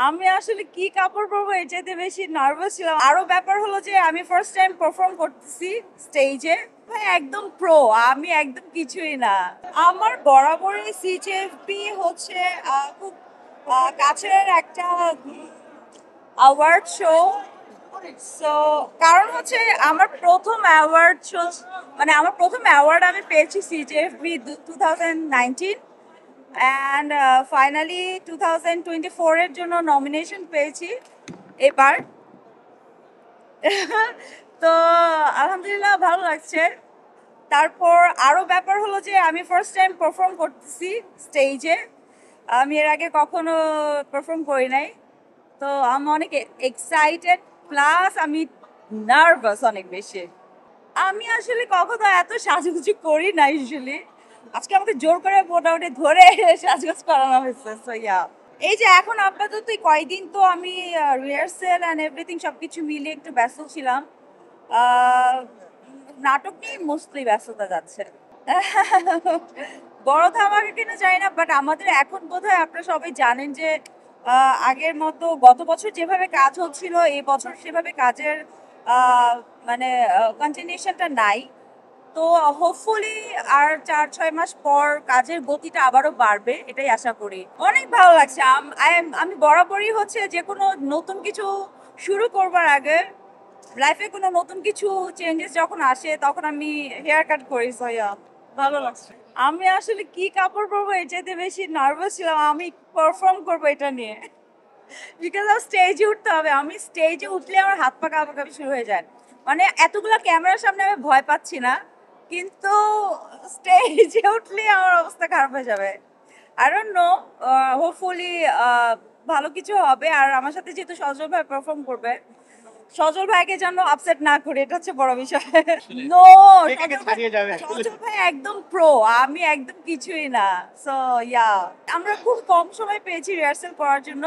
আমি আসলে কি কাপড় পরবো এর চাইতে বেশি নার্ভাস ছিলাম। আরো ব্যাপার হলো যে আমি ফার্স্ট টাইম পারফর্ম করতেছি স্টেজে। ভাই একদম প্রো, আমি একদম কিছুই না। আমার বরাবরই সিজেএফপি হচ্ছে খুব কাছের একটা অ্যাওয়ার্ড শো। সো কারণ হচ্ছে আমার প্রথম অ্যাওয়ার্ড শো, মানে আমার প্রথম অ্যাওয়ার্ড আমি পেয়েছি সিজেএফবি 2019 অ্যান্ড ফাইনালি 2024 এর জন্য নমিনেশন পেয়েছি এবার। তো আলহামদুলিল্লাহ ভালো লাগছে। তারপর আরো ব্যাপার হলো যে আমি ফার্স্ট টাইম পারফর্ম করতেছি স্টেজে। আমি এর আগে কখনো পারফর্ম করি নাই। তো আমি অনেক এক্সাইটেড, প্লাস আমি নার্ভাস অনেক বেশি। আমি আসলে কখনো এত সাজুগুজু করি না ইউজুয়ালি। আজকে আমাকে জোর করে মোটামুটি ধরে সাজগোজ করানো হয়েছে। সো ইয়া, এই যে এখন আপাতত এই কয়দিন তো আমি রিহার্সেল অ্যান্ড এভরিথিং সবকিছু মিলিয়ে একটু ব্যস্ত ছিলাম। আহ, নাটক নিয়ে মোস্টলি ব্যস্ততা যাচ্ছে। বড় ধামাকা কিনা জানি না, বাট আমাদের এখন বোধহয় আপনারা সবাই জানেন যে আগের মতো গত বছর যেভাবে কাজ হচ্ছিল এই বছর সেভাবে কাজের আহ, মানে কন্টিনিউশনটা নাই। তো হোপফুলি আর 4-6 মাস পর কাজের গতিটা আবারও বাড়বে, এটাই আশা করি। অনেক ভালো লাগছে। আমি বরাবরই হচ্ছে যে কোনো নতুন কিছু শুরু করবার আগে, লাইফে কোনো নতুন কিছু চেঞ্জেস যখন আসে তখন আমি হেয়ার কাট করি। সয়া ভালো লাগছে। আমি আসলে কি কাপড় পরবো এর চাইতে বেশি নার্ভাস ছিলাম আমি পারফর্ম করবো এটা নিয়ে। বিকজ আমার স্টেজে উঠতে হবে, আমি স্টেজে উঠলে আমার হাত পা কাঁপাকাঁপি শুরু হয়ে যায়। মানে এতগুলো ক্যামেরার সামনে আমি ভয় পাচ্ছি না, কিন্তু স্টেজে উঠলে আমার অবস্থা খারাপ হয়ে যাবে। আই ডোন্ট নো, হোপফুলি ভালো কিছু হবে। আর আমার সাথে যেহেতু সজল ভাই পারফর্ম করবে, সজল ভাইকে যেন আপসেট না করে, এটা হচ্ছে বড় বিষয়। নো, সজল ভাই একদম প্রো, আমি একদম কিছুই না। সো ইয়া, আমরা খুব কম সময় পেয়েছি রিহার্সেল করার জন্য।